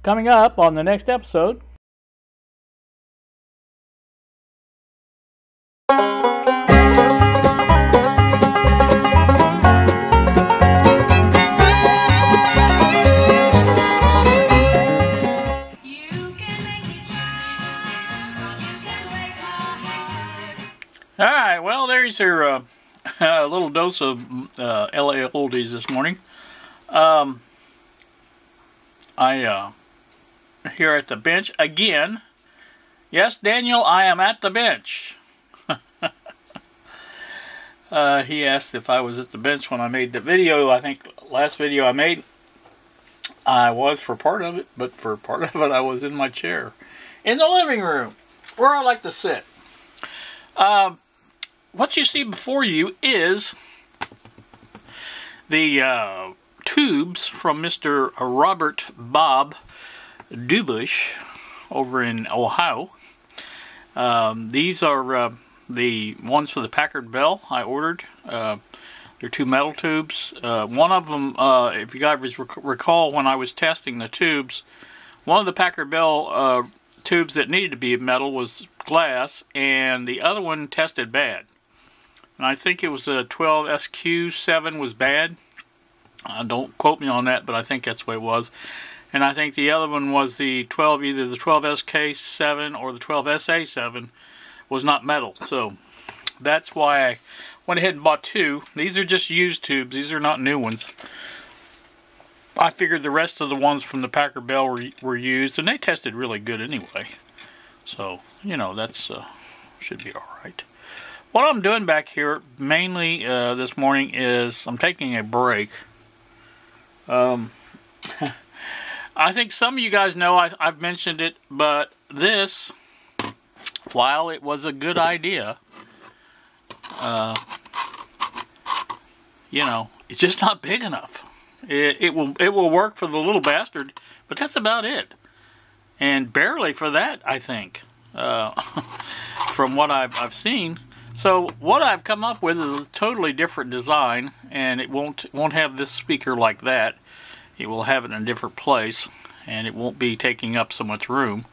Coming up on the next episode. Alright, well, there's your little dose of LA oldies this morning. Here at the bench again. Yes, Daniel, I am at the bench. He asked if I was at the bench when I made the video. I think last video I made, I was for part of it, but for part of it I was in my chair in the living room where I like to sit. What you see before you is the tubes from Mr. Robert Bob Dubush over in Ohio. These are the ones for the Packard Bell I ordered. They're two metal tubes. One of them, if you guys recall when I was testing the tubes, one of the Packard Bell tubes that needed to be metal was glass, and the other one tested bad. And I think it was a 12SQ7 was bad. Don't quote me on that, but I think that's the way it was. And I think the other one was the 12, either the 12SK7 or the 12SA7 was not metal. So that's why I went ahead and bought two. These are just used tubes. These are not new ones. I figured the rest of the ones from the Packard Bell were used, and they tested really good anyway. So, you know, that's should be alright. What I'm doing back here mainly this morning is I'm taking a break. I think some of you guys know I've mentioned it, but this, while it was a good idea, you know, it's just not big enough. It will work for the little bastard, but that's about it, and barely for that, I think, from what I've seen. So what I've come up with is a totally different design, and it won't have this speaker like that. It will have it in a different place, and it won't be taking up so much room.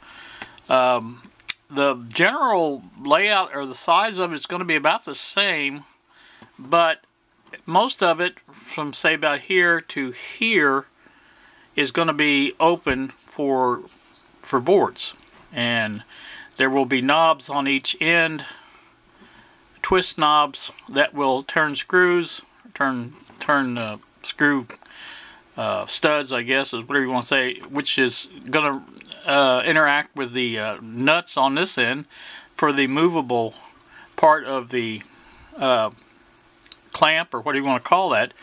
The general layout or the size of it is going to be about the same, but most of it from say about here to here is going to be open for boards, and there will be knobs on each end, twist knobs that will turn screws, turn screw studs, I guess is whatever you want to say, which is going to interact with the nuts on this end for the movable part of the clamp, or what do you want to call that.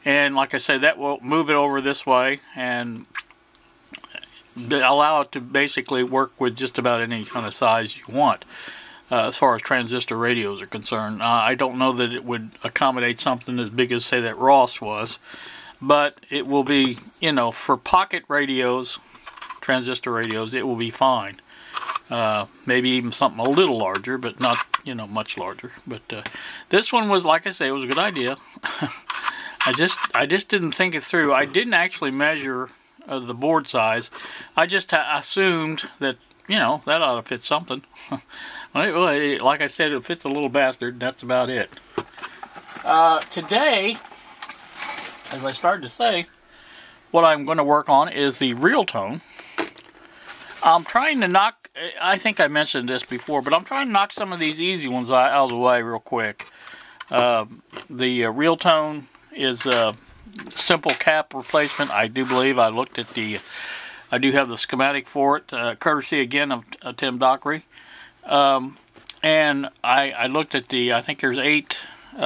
And like I said, that will move it over this way and allow it to basically work with just about any kind of size you want. As far as transistor radios are concerned, I don't know that it would accommodate something as big as, say, that Ross was, but it will be, you know, for pocket radios, transistor radios, it will be fine. Maybe even something a little larger, but not, you know, much larger. But this one was, like I say, it was a good idea. I just didn't think it through. I didn't actually measure the board size. I just assumed that, you know, that ought to fit something. Like I said, it fits a little bastard. That's about it. Today, as I started to say, what I'm going to work on is the Realtone. I'm trying to knock, I think I mentioned this before, but I'm trying to knock some of these easy ones out of the way real quick. The Realtone is a simple cap replacement, I do believe. I looked at I do have the schematic for it, courtesy again of Tim Dockery. And I looked at I think there's 8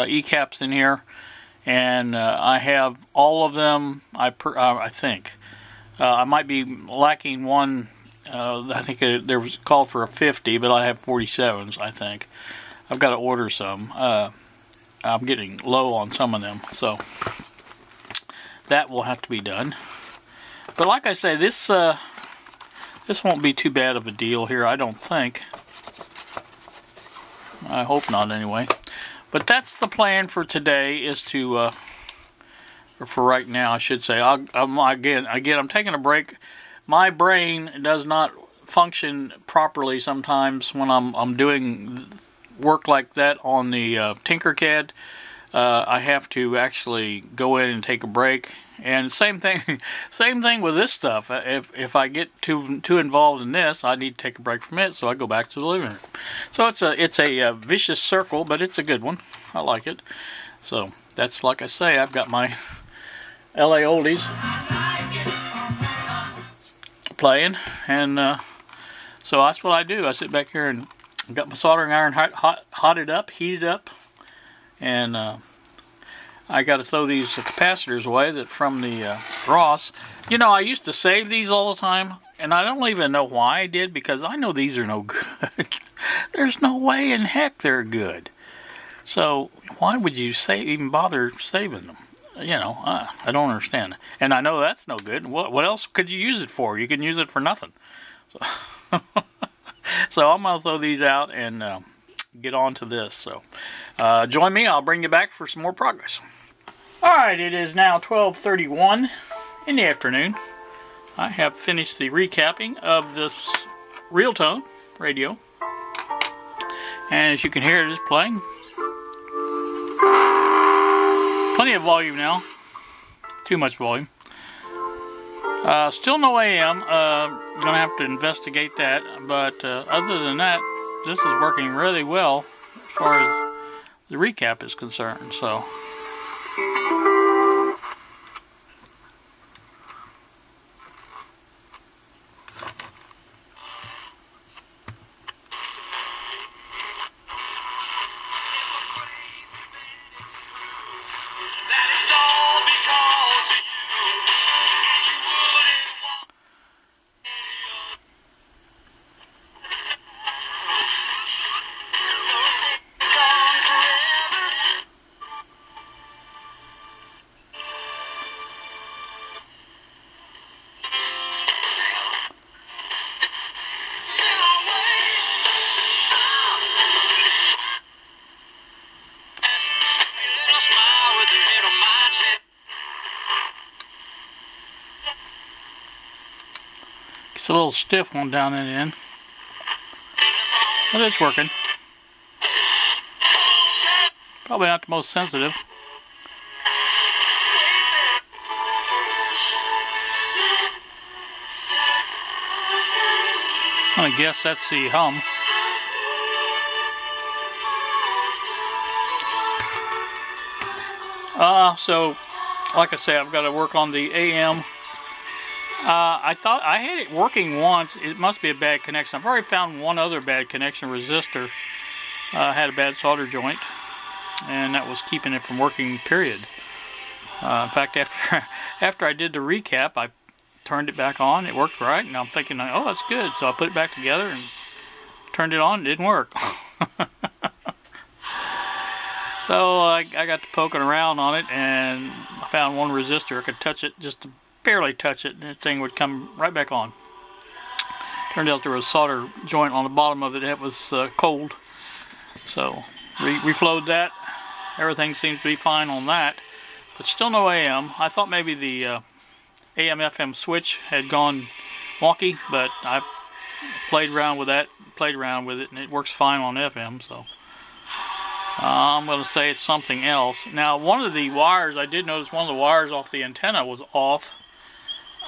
E-caps in here, and I have all of them, I think. I might be lacking one. I think there was called for a 50, but I have 47s, I think. I've got to order some. I'm getting low on some of them, so that will have to be done. But like I say, this won't be too bad of a deal here, I don't think. I hope not, anyway. But that's the plan for today, is to, or for right now, I should say. I'm taking a break. my brain does not function properly sometimes when I'm doing work like that on the Tinkercad. I have to actually go in and take a break. And same thing with this stuff. If I get too involved in this, I need to take a break from it, so I go back to the living room. So it's a vicious circle, but it's a good one. I like it. So that's, like I say, I've got my LA oldies playing, and so that's what I do. I sit back here and got my soldering iron heated up, and I got to throw these capacitors away that from the Ross. You know, I used to save these all the time, and I don't even know why I did, because I know these are no good. There's no way in heck they're good. So why would you even bother saving them? You know, I don't understand. And I know that's no good. What else could you use it for? You can use it for nothing. So, so I'm going to throw these out and get on to this. So join me. I'll bring you back for some more progress. Alright, it is now 12:31 in the afternoon. I have finished the recapping of this Realtone radio. And as you can hear, it is playing. Plenty of volume now. Too much volume. Still no AM. Gonna have to investigate that. But other than that, this is working really well as far as the recap is concerned. So. It's a little stiff one down in the end, but it's working. Probably not the most sensitive. I guess that's the hum. So, like I say, I've got to work on the AM. I thought I had it working once. It must be a bad connection. I've already found one other bad connection. Resistor had a bad solder joint, and that was keeping it from working, period. In fact, after I did the recap, I turned it back on. It worked right, and I'm thinking, oh, that's good. So I put it back together and turned it on. It didn't work. So I got to poking around on it, and I found one resistor. I could touch it, just to barely touch it, and the thing would come right back on. Turned out there was a solder joint on the bottom of it that was cold. So reflowed that. Everything seems to be fine on that, but still no AM. I thought maybe the AM/FM switch had gone wonky, but I played around with that, and it works fine on FM. So I'm going to say it's something else. Now, one of the wires, I did notice one of the wires off the antenna was off.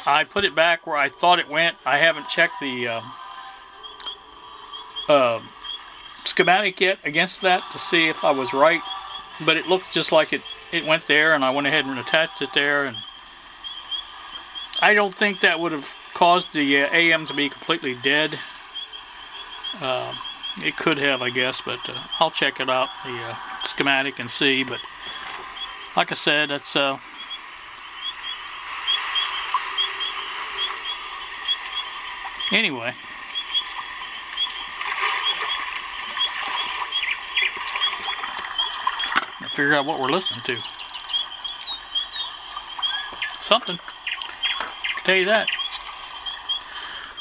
I put it back where I thought it went. I haven't checked the schematic yet against that to see if I was right, but it looked just like it went there, and I went ahead and attached it there, and I don't think that would have caused the AM to be completely dead. It could have, I guess, but I'll check it out, the schematic, and see. But like I said, that's anyway. I'll figure out what we're listening to. Something. I can tell you that.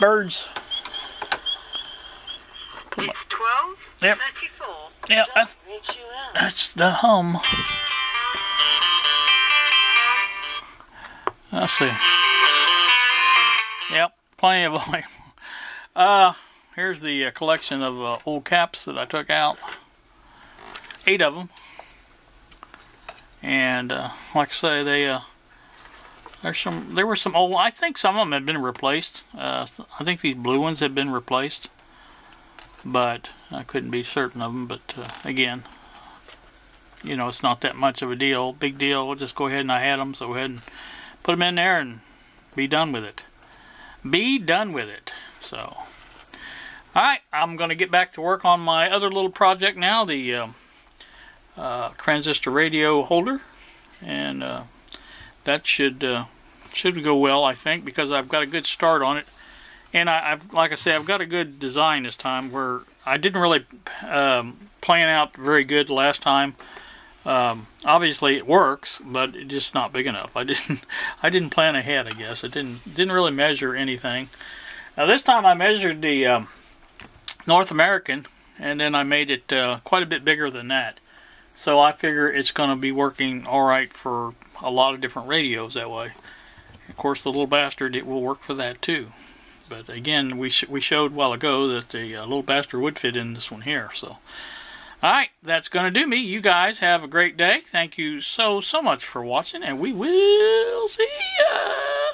Birds. It's 12. Yep. 34. Yeah, that's the hum. Let's see. Yep. plenty of volume. Here's the collection of old caps that I took out. 8 of them. And like I say, there were some old. I think some of them had been replaced. I think these blue ones had been replaced, but I couldn't be certain of them. But again, you know, it's not that much of a deal, big deal. We'll just go ahead, and I had them, so go ahead and put them in there and be done with it. Be done with it. So, all right, I'm going to get back to work on my other little project now, the transistor radio holder, and that should go well, I think, because I've got a good start on it, and like I say, I've got a good design this time. Where I didn't really plan out very good last time. Obviously it works, but it's just not big enough. I didn't plan ahead, I guess. I didn't really measure anything. Now this time I measured the North American, and then I made it quite a bit bigger than that. So I figure it's going to be working alright for a lot of different radios that way. Of course, the little bastard, it will work for that too. But again, we showed a while ago that the little bastard would fit in this one here. So, alright, that's going to do me. You guys have a great day. Thank you so much for watching, and we will see ya!